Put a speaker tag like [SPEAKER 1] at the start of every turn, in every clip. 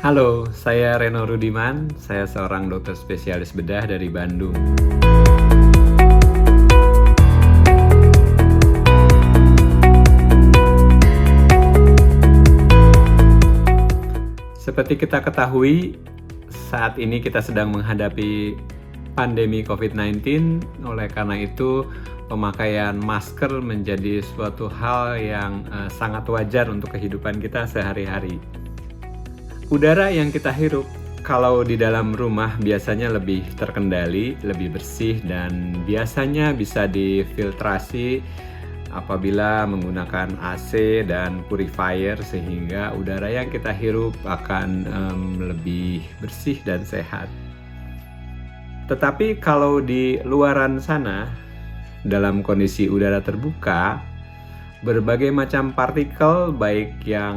[SPEAKER 1] Halo, saya Reno Rudiman. Saya seorang dokter spesialis bedah dari Bandung. Seperti kita ketahui, saat ini kita sedang menghadapi pandemi COVID-19. Oleh karena itu, pemakaian masker menjadi suatu hal yang sangat wajar untuk kehidupan kita sehari-hari. Udara yang kita hirup kalau di dalam rumah biasanya lebih terkendali, lebih bersih, dan biasanya bisa difiltrasi apabila menggunakan AC dan purifier, sehingga udara yang kita hirup akan lebih bersih dan sehat. Tetapi kalau di luaran sana, dalam kondisi udara terbuka, berbagai macam partikel baik yang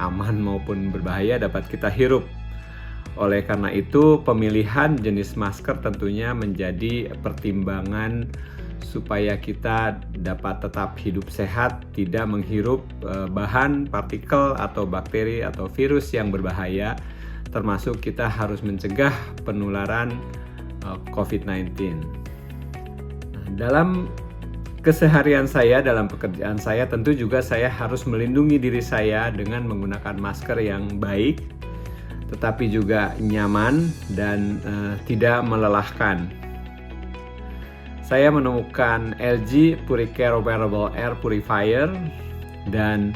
[SPEAKER 1] aman maupun berbahaya dapat kita hirup. Oleh karena itu, pemilihan jenis masker tentunya menjadi pertimbangan supaya kita dapat tetap hidup sehat, tidak menghirup bahan, partikel, atau bakteri atau virus yang berbahaya, termasuk kita harus mencegah penularan COVID-19. Dalam keseharian saya, dalam pekerjaan saya, tentu juga saya harus melindungi diri saya dengan menggunakan masker yang baik, tetapi juga nyaman dan tidak melelahkan. Saya menemukan LG Puricare Wearable Air Purifier, dan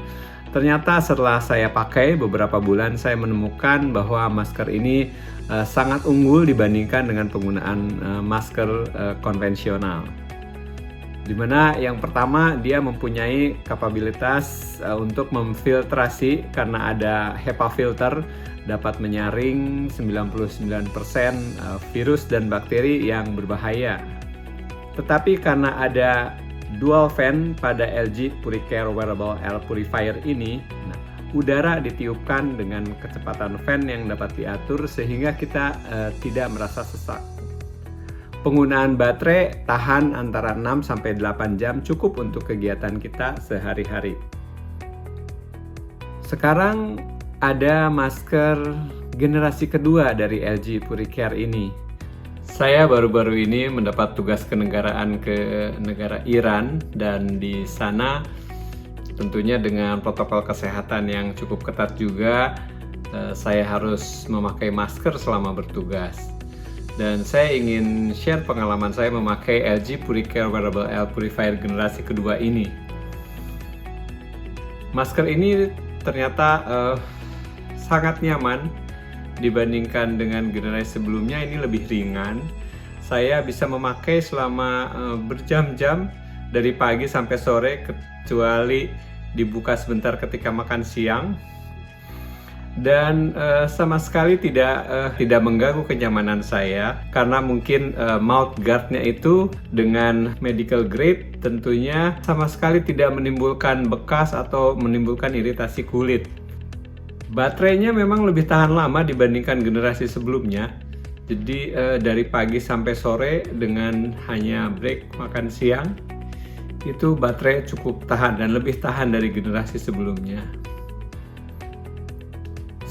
[SPEAKER 1] ternyata setelah saya pakai beberapa bulan, saya menemukan bahwa masker ini sangat unggul dibandingkan dengan penggunaan masker konvensional. Di mana yang pertama, dia mempunyai kapabilitas untuk memfiltrasi karena ada HEPA filter, dapat menyaring 99% virus dan bakteri yang berbahaya. Tetapi karena ada dual fan pada LG Puricare Wearable Air Purifier ini, udara ditiupkan dengan kecepatan fan yang dapat diatur sehingga kita tidak merasa sesak. Penggunaan baterai tahan antara 6-8 jam, cukup untuk kegiatan kita sehari-hari. Sekarang ada masker generasi kedua dari LG Puricare ini. Saya baru-baru ini mendapat tugas kenegaraan ke negara Iran, dan di sana tentunya dengan protokol kesehatan yang cukup ketat juga, saya harus memakai masker selama bertugas. Dan saya ingin share pengalaman saya memakai LG Puricare Wearable Air Purifier generasi kedua ini. Masker ini ternyata sangat nyaman dibandingkan dengan generasi sebelumnya. Ini lebih ringan. Saya bisa memakai selama berjam-jam dari pagi sampai sore, kecuali dibuka sebentar ketika makan siang. Dan sama sekali tidak mengganggu kenyamanan saya, karena mungkin mouth guardnya itu dengan medical grade tentunya sama sekali tidak menimbulkan bekas atau menimbulkan iritasi kulit. Baterainya memang lebih tahan lama dibandingkan generasi sebelumnya, jadi dari pagi sampai sore dengan hanya break makan siang, itu baterai cukup tahan dan lebih tahan dari generasi sebelumnya.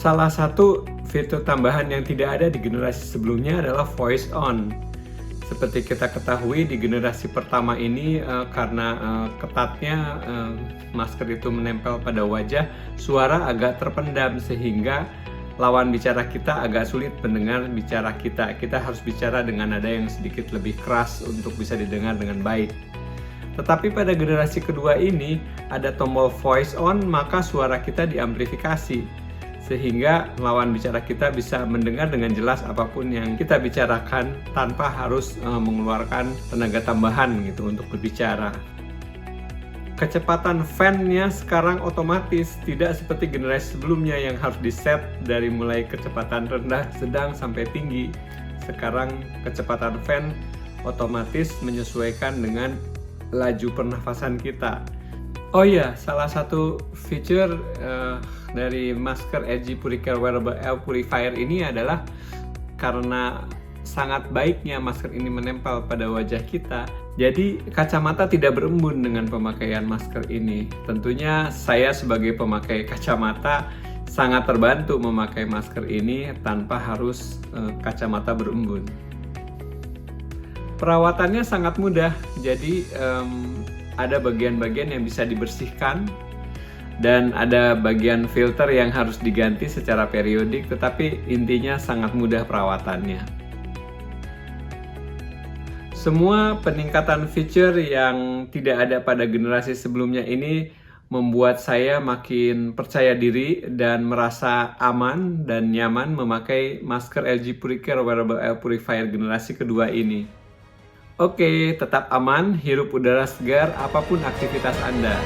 [SPEAKER 1] Salah satu fitur tambahan yang tidak ada di generasi sebelumnya adalah voice on. Seperti kita ketahui, di generasi pertama ini karena ketatnya masker itu menempel pada wajah, suara agak terpendam sehingga lawan bicara kita agak sulit mendengar bicara kita. Kita harus bicara dengan nada yang sedikit lebih keras untuk bisa didengar dengan baik. Tetapi pada generasi kedua ini ada tombol voice on, maka suara kita diamplifikasi, sehingga lawan bicara kita bisa mendengar dengan jelas apapun yang kita bicarakan tanpa harus mengeluarkan tenaga tambahan gitu untuk berbicara. Kecepatan fan-nya sekarang otomatis, tidak seperti generasi sebelumnya yang harus di-set dari mulai kecepatan rendah, sedang, sampai tinggi. Sekarang kecepatan fan otomatis menyesuaikan dengan laju pernafasan kita. Oh iya, salah satu feature dari masker LG Puricare Wearable Air Purifier ini adalah karena sangat baiknya masker ini menempel pada wajah kita, jadi kacamata tidak berembun dengan pemakaian masker ini. Tentunya saya sebagai pemakai kacamata sangat terbantu memakai masker ini tanpa harus kacamata berembun. Perawatannya sangat mudah, jadi ada bagian-bagian yang bisa dibersihkan dan ada bagian filter yang harus diganti secara periodik, tetapi intinya sangat mudah perawatannya. Semua peningkatan feature yang tidak ada pada generasi sebelumnya ini membuat saya makin percaya diri dan merasa aman dan nyaman memakai masker LG Puricare Wearable Air Purifier generasi kedua ini. Oke, tetap aman, hirup udara segar apapun aktivitas Anda.